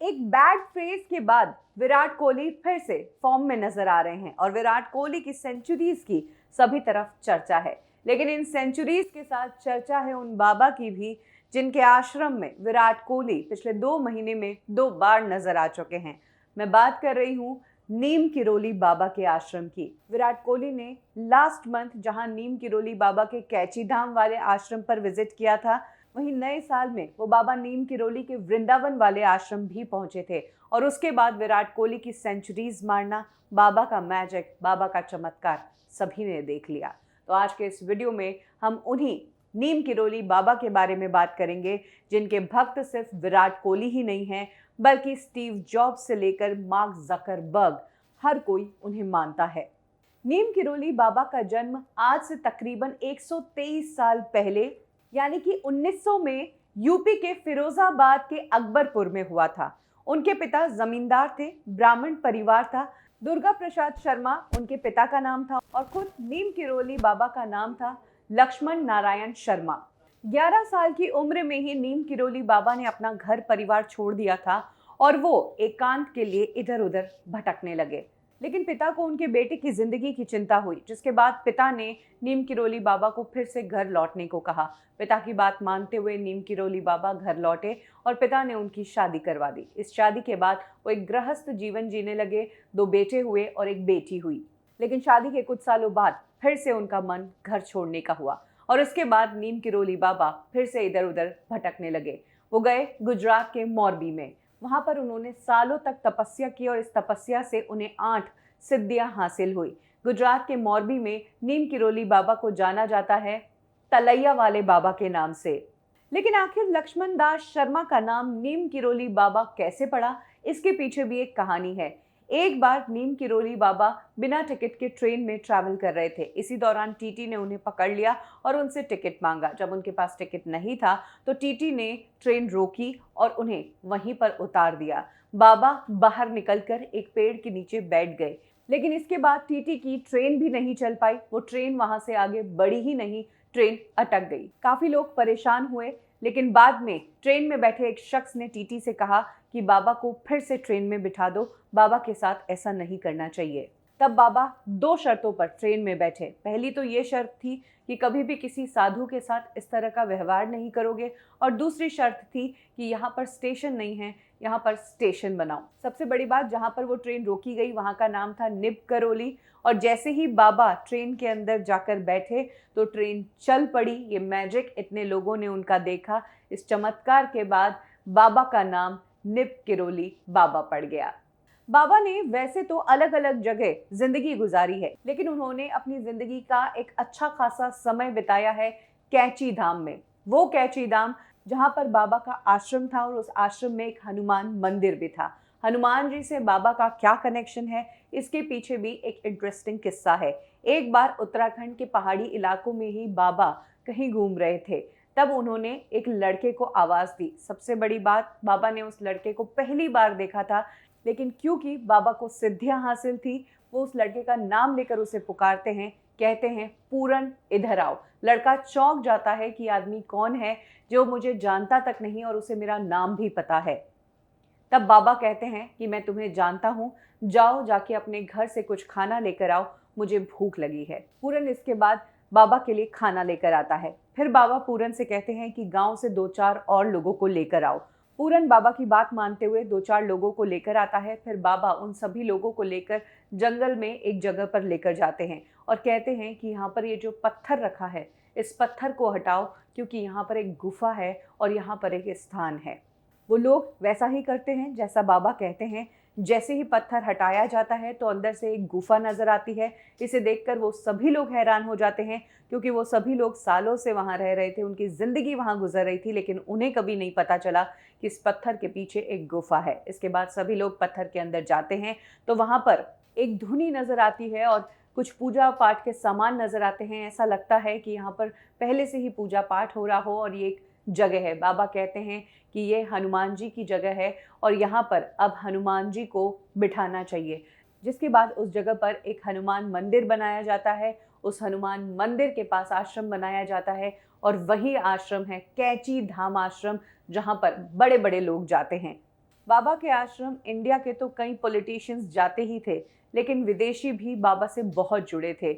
एक bad phase के बाद विराट कोहली फिर से फॉर्म में नजर आ रहे हैं और विराट कोहली की सेंचुरीज की सभी तरफ चर्चा है। लेकिन इन सेंचुरीज के साथ चर्चा है उन बाबा की भी जिनके आश्रम में विराट कोहली पिछले 2 महीने में 2 बार नजर आ चुके हैं। मैं बात कर रही हूँ नीम किरोली बाबा के आश्रम की। विराट कोहली ने लास्ट मंथ जहां नीम किरोली बाबा के कैची धाम वाले आश्रम पर विजिट किया था, वहीं नए साल में वो बाबा नीम किरोली के वृंदावन वाले आश्रम भी पहुंचे थे। और उसके बाद विराट कोहली की सेंचुरीज मारना, बाबा का मैजिक, बाबा का चमत्कार सभी ने देख लिया। तो आज के इस वीडियो में हम उन्हीं नीम किरोली बाबा के बारे में बात करेंगे जिनके भक्त सिर्फ विराट कोहली ही नहीं हैं, बल्कि स्टीव जॉब्स से लेकर मार्क ज़करबर्ग, हर कोई उन्हें मानता है। नीम किरोली बाबा का जन्म आज से तकरीबन 123 साल पहले यानी कि 1900 में यूपी के फिरोजाबाद के अकबरपुर में हुआ था। उनके पिता जमींदार थे, ब्राह्मण परिवार था। दुर्गा प्रसाद शर्मा उनके पिता का नाम था और खुद नीम किरोली बाबा का नाम था लक्ष्मण नारायण शर्मा। 11 साल की उम्र में ही नीम किरोली बाबा ने अपना घर परिवार छोड़ दिया था और वो एकांत के लिए इधर उधर भटकने लगे। लेकिन पिता को उनके बेटे की जिंदगी की चिंता हुई, जिसके बाद पिता ने नीम किरोली बाबा को फिर से घर लौटने को कहा। पिता की बात मानते हुए नीम किरोली बाबा घर लौटे और पिता ने उनकी शादी करवा दी। इस शादी के बाद वो एक गृहस्थ जीवन जीने लगे। 2 बेटे हुए और एक बेटी हुई। लेकिन शादी के कुछ सालों बाद फिर से उनका मन घर छोड़ने का हुआ और उसके बाद नीम किरोली बाबा फिर से इधर उधर भटकने लगे। वो गए गुजरात के मोरबी में। वहां पर उन्होंने सालों तक तपस्या की और इस तपस्या से उन्हें 8 सिद्धियां हासिल हुई। गुजरात के मोरबी में नीम किरोली बाबा को जाना जाता है तलैया वाले बाबा के नाम से। लेकिन आखिर लक्ष्मण दास शर्मा का नाम नीम किरोली बाबा कैसे पड़ा, इसके पीछे भी एक कहानी है। एक बार नीम किरोली बाबा बिना टिकट के ट्रेन में ट्रैवल कर रहे थे। इसी दौरान टीटी ने उन्हें पकड़ लिया और उनसे टिकट मांगा। जब उनके पास टिकट नहीं था तो टीटी ने ट्रेन रोकी और उन्हें वहीं पर उतार दिया। बाबा बाहर निकलकर एक पेड़ के नीचे बैठ गए। लेकिन इसके बाद टीटी की ट्रेन भी नहीं चल पाई। वो ट्रेन वहां से आगे बढ़ी ही नहीं, ट्रेन अटक गई। काफी लोग परेशान हुए, लेकिन बाद में ट्रेन में बैठे एक शख्स ने टीटी से कहा कि बाबा को फिर से ट्रेन में बिठा दो, बाबा के साथ ऐसा नहीं करना चाहिए। तब बाबा 2 शर्तों पर ट्रेन में बैठे। पहली तो ये शर्त थी कि कभी भी किसी साधु के साथ इस तरह का व्यवहार नहीं करोगे, और दूसरी शर्त थी कि यहाँ पर स्टेशन नहीं है, यहाँ पर स्टेशन बनाओ। सबसे बड़ी बात, जहाँ पर वो ट्रेन रोकी गई वहाँ का नाम था निब करोली। और जैसे ही बाबा ट्रेन के अंदर जाकर बैठे तो ट्रेन चल पड़ी। ये मैजिक इतने लोगों ने उनका देखा। इस चमत्कार के बाद बाबा का नाम निब किरोली बाबा पड़ गया। बाबा ने वैसे तो अलग अलग जगह जिंदगी गुजारी है, लेकिन उन्होंने अपनी जिंदगी का एक अच्छा खासा समय बिताया है कैची धाम में। वो कैची धाम जहां पर बाबा का आश्रम था और उस आश्रम में एक हनुमान मंदिर भी था। हनुमान जी से बाबा का क्या कनेक्शन है, इसके पीछे भी एक इंटरेस्टिंग किस्सा है। एक बार उत्तराखंड के पहाड़ी इलाकों में ही बाबा कहीं घूम रहे थे। तब उन्होंने एक लड़के को आवाज़ दी। सबसे बड़ी बात, बाबा ने उस लड़के को पहली बार देखा था, लेकिन क्योंकि बाबा को सिद्धियां हासिल थी, वो उस लड़के का नाम लेकर उसे पुकारते हैं, कहते हैं पूरन इधर आओ। लड़का चौंक जाता है कि आदमी कौन है जो मुझे जानता तक नहीं और उसे मेरा नाम भी पता है। तब बाबा कहते हैं कि मैं तुम्हें जानता हूँ, जाओ जाके अपने घर से कुछ खाना लेकर आओ, मुझे भूख लगी है। पूरन इसके बाद बाबा के लिए खाना लेकर आता है। फिर बाबा पूरन से कहते हैं कि गांव से 2-4 और लोगों को लेकर आओ। पूरन बाबा की बात मानते हुए 2-4 लोगों को लेकर आता है। फिर बाबा उन सभी लोगों को लेकर जंगल में एक जगह पर लेकर जाते हैं और कहते हैं कि यहाँ पर ये जो पत्थर रखा है, इस पत्थर को हटाओ, क्योंकि यहाँ पर एक गुफा है और यहाँ पर एक स्थान है। वो लोग वैसा ही करते हैं जैसा बाबा कहते हैं। जैसे ही पत्थर हटाया जाता है तो अंदर से एक गुफा नजर आती है। इसे देखकर वो सभी लोग हैरान हो जाते हैं, क्योंकि वो सभी लोग सालों से वहाँ रह रहे थे, उनकी ज़िंदगी वहाँ गुजर रही थी, लेकिन उन्हें कभी नहीं पता चला कि इस पत्थर के पीछे एक गुफा है। इसके बाद सभी लोग पत्थर के अंदर जाते हैं तो वहाँ पर एक धुनी नज़र आती है और कुछ पूजा पाठ के सामान नज़र आते हैं। ऐसा लगता है कि यहाँ पर पहले से ही पूजा पाठ हो रहा हो और ये एक जगह है। बाबा कहते हैं कि ये हनुमान जी की जगह है और यहाँ पर अब हनुमान जी को बिठाना चाहिए। जिसके बाद उस जगह पर एक हनुमान मंदिर बनाया जाता है। उस हनुमान मंदिर के पास आश्रम बनाया जाता है और वही आश्रम है कैची धाम आश्रम, जहाँ पर बड़े बड़े लोग जाते हैं। बाबा के आश्रम इंडिया के तो कई पॉलिटिशियंस जाते ही थे, लेकिन विदेशी भी बाबा से बहुत जुड़े थे,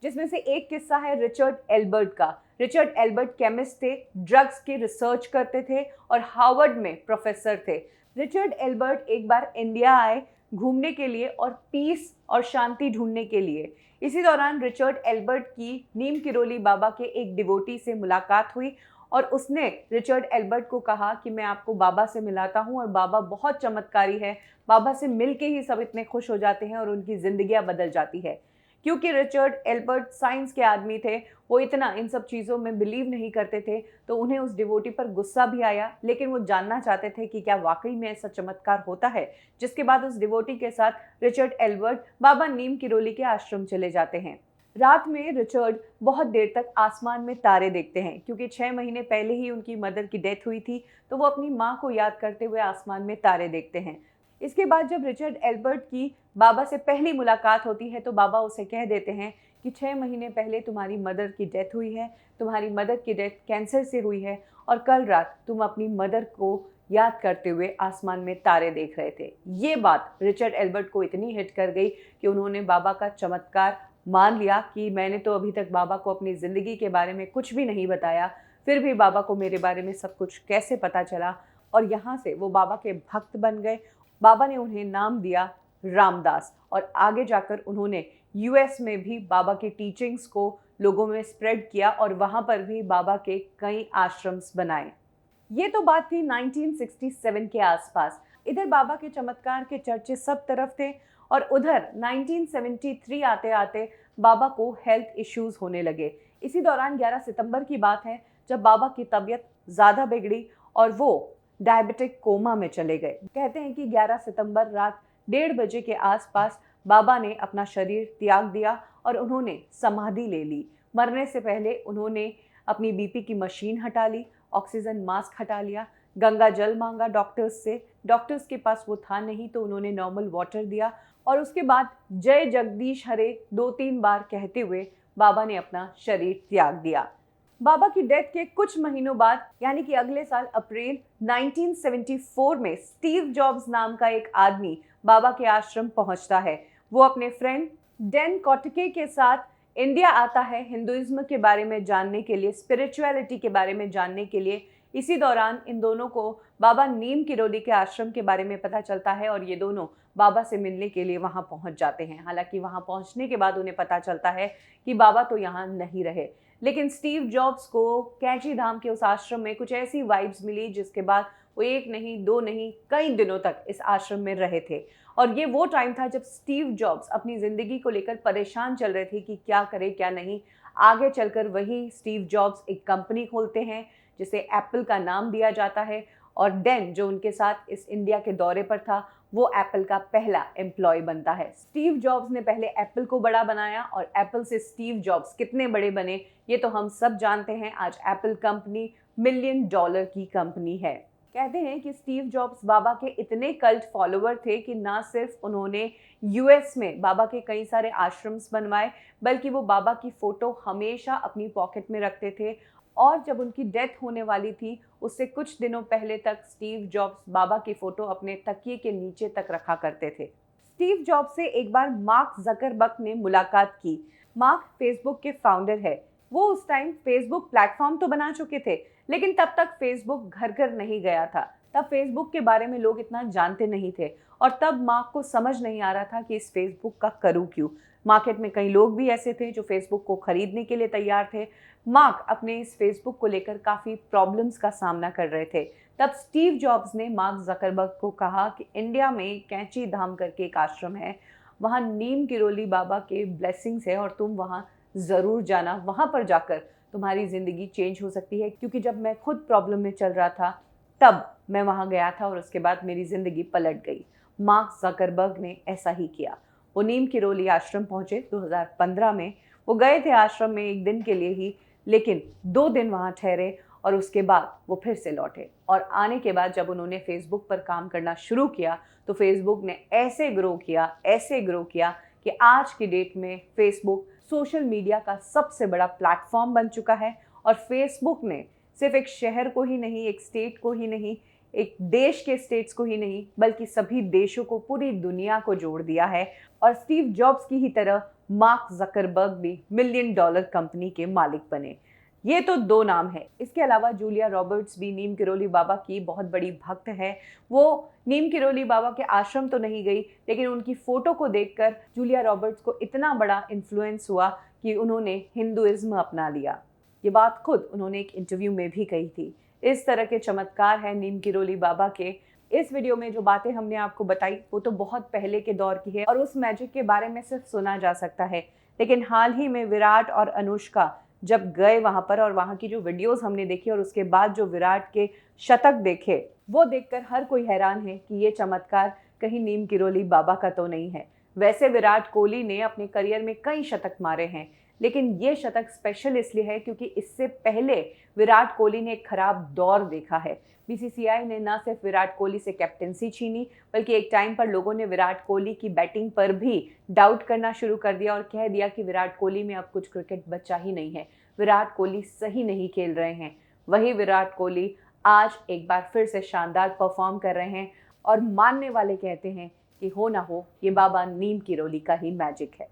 जिसमें से एक किस्सा है रिचर्ड एल्बर्ट का। रिचर्ड एल्बर्ट केमिस्ट थे, ड्रग्स की रिसर्च करते थे और हार्वर्ड में प्रोफेसर थे। रिचर्ड एल्बर्ट एक बार इंडिया आए घूमने के लिए और पीस और शांति ढूंढने के लिए। इसी दौरान रिचर्ड एल्बर्ट की नीम किरोली बाबा के एक डिवोटी से मुलाकात हुई और उसने रिचर्ड एल्बर्ट को कहा कि मैं आपको बाबा से मिलाता हूँ और बाबा बहुत चमत्कारी है, बाबा से मिलके ही सब इतने खुश हो जाते हैं और उनकी जिंदगियां बदल जाती है। क्योंकि रिचर्ड एल्बर्ट साइंस के आदमी थे, वो इतना इन सब चीज़ों में बिलीव नहीं करते थे, तो उन्हें उस डिवोटी पर गुस्सा भी आया, लेकिन वो जानना चाहते थे कि क्या वाकई में ऐसा चमत्कार होता है। जिसके बाद उस डिवोटी के साथ रिचर्ड एल्बर्ट बाबा नीम किरोली के आश्रम चले जाते हैं। रात में रिचर्ड बहुत देर तक आसमान में तारे देखते हैं, क्योंकि 6 महीने पहले ही उनकी मदर की डेथ हुई थी, तो वो अपनी माँ को याद करते हुए आसमान में तारे देखते हैं। इसके बाद जब रिचर्ड एल्बर्ट की बाबा से पहली मुलाकात होती है, तो बाबा उसे कह देते हैं कि 6 महीने पहले तुम्हारी मदर की डेथ हुई है, तुम्हारी मदर की डेथ कैंसर से हुई है और कल रात तुम अपनी मदर को याद करते हुए आसमान में तारे देख रहे थे। ये बात रिचर्ड एल्बर्ट को इतनी हिट कर गई कि उन्होंने बाबा का चमत्कार मान लिया कि मैंने तो अभी तक बाबा को अपनी ज़िंदगी के बारे में कुछ भी नहीं बताया, फिर भी बाबा को मेरे बारे में सब कुछ कैसे पता चला, और यहाँ से वो बाबा के भक्त बन गए। बाबा ने उन्हें नाम दिया रामदास और आगे जाकर उन्होंने यूएस में भी बाबा की टीचिंग्स को लोगों में स्प्रेड किया और वहाँ पर भी बाबा के कई आश्रम्स बनाए। ये तो बात थी 1967 के आसपास। इधर बाबा के चमत्कार के चर्चे सब तरफ थे और उधर 1973 आते आते बाबा को हेल्थ इश्यूज होने लगे। इसी दौरान 11 सितंबर की बात है जब बाबा की तबीयत ज़्यादा बिगड़ी और वो डायबिटिक कोमा में चले गए। कहते हैं कि 11 सितंबर रात 1:30 बजे के आसपास बाबा ने अपना शरीर त्याग दिया और उन्होंने समाधि ले ली। मरने से पहले उन्होंने अपनी बीपी की मशीन हटा ली, ऑक्सीजन मास्क हटा लिया, गंगा जल मांगा डॉक्टर्स से। डॉक्टर्स के पास वो था नहीं तो उन्होंने नॉर्मल वाटर दिया और उसके बाद जय जगदीश हरे 2-3 बार कहते हुए बाबा ने अपना शरीर त्याग दिया। बाबा की डेथ के कुछ महीनों बाद यानी कि अगले साल अप्रैल 1974 में स्टीव जॉब्स नाम का एक आदमी बाबा के आश्रम पहुंचता है। वो अपने फ्रेंड डैन कॉटके के साथ इंडिया आता है हिंदुइज्म के बारे में जानने के लिए, स्पिरिचुअलिटी के बारे में जानने के लिए। इसी दौरान इन दोनों को बाबा नीम किरोली के आश्रम के बारे में पता चलता है और ये दोनों बाबा से मिलने के लिए वहाँ पहुँच जाते हैं। हालांकि वहाँ पहुँचने के बाद उन्हें पता चलता है कि बाबा तो यहाँ नहीं रहे, लेकिन स्टीव जॉब्स को कैंची धाम के उस आश्रम में कुछ ऐसी वाइब्स मिली जिसके बाद वो 1 नहीं 2 नहीं कई दिनों तक इस आश्रम में रहे थे। और ये वो टाइम था जब स्टीव जॉब्स अपनी ज़िंदगी को लेकर परेशान चल रहे थे कि क्या करे क्या नहीं। आगे चलकर वही स्टीव जॉब्स एक कंपनी खोलते हैं जिसे एप्पल का नाम दिया जाता है और डैन जो उनके साथ इस इंडिया के दौरे पर था वो एप्पल का पहला एम्प्लॉय बनता है। स्टीव जॉब्स ने पहले एप्पल को बड़ा बनाया और एप्पल से स्टीव जॉब्स कितने बड़े बने ये तो हम सब जानते हैं। आज एप्पल कंपनी $1 मिलियन की कंपनी है। कहते हैं कि स्टीव जॉब्स बाबा के इतने कल्ट फॉलोवर थे कि ना सिर्फ उन्होंने यूएस में बाबा के कई सारे आश्रम्स बनवाए, बल्कि वो बाबा की फ़ोटो हमेशा अपनी पॉकेट में रखते थे। और जब उनकी डेथ होने वाली थी उससे कुछ दिनों पहले तक स्टीव जॉब्स बाबा की फ़ोटो अपने तकिए के नीचे तक रखा करते थे। स्टीव जॉब्स से एक बार मार्क ज़करबर्ग ने मुलाकात की। मार्क फेसबुक के फाउंडर है। वो उस टाइम फेसबुक प्लेटफॉर्म तो बना चुके थे, लेकिन तब तक फेसबुक घर घर नहीं गया था। तब फेसबुक के बारे में लोग इतना जानते नहीं थे और तब मार्क को समझ नहीं आ रहा था कि इस फेसबुक का करूँ क्यों। मार्केट में कई लोग भी ऐसे थे जो फेसबुक को खरीदने के लिए तैयार थे। मार्क अपने इस फेसबुक को लेकर काफ़ी प्रॉब्लम्स का सामना कर रहे थे। तब स्टीव जॉब्स ने मार्क ज़करबर्ग को कहा कि इंडिया में कैंची धाम करके एक आश्रम है, वहाँ नीम किरोली बाबा के ब्लेसिंग्स है और तुम वहाँ ज़रूर जाना। वहाँ पर जाकर तुम्हारी ज़िंदगी चेंज हो सकती है, क्योंकि जब मैं खुद प्रॉब्लम में चल रहा था तब मैं वहाँ गया था और उसके बाद मेरी ज़िंदगी पलट गई। मार्क ज़करबर्ग ने ऐसा ही किया। वो नीम किरोली आश्रम पहुँचे 2015 में। वो गए थे आश्रम में 1 दिन के लिए ही, लेकिन 2 दिन वहाँ ठहरे और उसके बाद वो फिर से लौटे। और आने के बाद जब उन्होंने फेसबुक पर काम करना शुरू किया तो फेसबुक ने ऐसे ग्रो किया कि आज की डेट में फेसबुक सोशल मीडिया का सबसे बड़ा प्लेटफॉर्म बन चुका है। और फेसबुक ने सिर्फ एक शहर को ही नहीं, एक स्टेट को ही नहीं, एक देश के स्टेट्स को ही नहीं बल्कि सभी देशों को, पूरी दुनिया को जोड़ दिया है। और स्टीव जॉब्स की ही तरह मार्क जकरबर्ग भी $1 मिलियन कंपनी के मालिक बने। ये तो 2 नाम है। इसके अलावा जूलिया रॉबर्ट्स भी नीम किरोली बाबा की बहुत बड़ी भक्त है। वो नीम किरोली बाबा के आश्रम तो नहीं गई, लेकिन उनकी फोटो को देखकर जूलिया रॉबर्ट्स को इतना बड़ा इन्फ्लुएंस हुआ कि उन्होंने हिंदुइज्म अपना लिया। ये बात खुद उन्होंने एक इंटरव्यू में भी कही थी। इस तरह के चमत्कार हैं नीम किरोली बाबा के। इस वीडियो में जो बातें हमने आपको बताई वो तो बहुत पहले के दौर की है और उस मैजिक के बारे में सिर्फ सुना जा सकता है। लेकिन हाल ही में विराट और अनुष्का जब गए वहां पर और वहां की जो वीडियोस हमने देखी और उसके बाद जो विराट के शतक देखे, वो देखकर हर कोई हैरान है कि ये चमत्कार कहीं नीम किरोली बाबा का तो नहीं है। वैसे विराट कोहली ने अपने करियर में कई शतक मारे हैं, लेकिन ये शतक स्पेशल इसलिए है क्योंकि इससे पहले विराट कोहली ने एक खराब दौर देखा है। बीसीसीआई ने न सिर्फ विराट कोहली से कैप्टेंसी छीनी, बल्कि एक टाइम पर लोगों ने विराट कोहली की बैटिंग पर भी डाउट करना शुरू कर दिया और कह दिया कि विराट कोहली में अब कुछ क्रिकेट बचा ही नहीं है, विराट कोहली सही नहीं खेल रहे हैं। वही विराट कोहली आज एक बार फिर से शानदार परफॉर्म कर रहे हैं और मानने वाले कहते हैं कि हो ना हो, ये बाबा नीम किरोली का ही मैजिक है।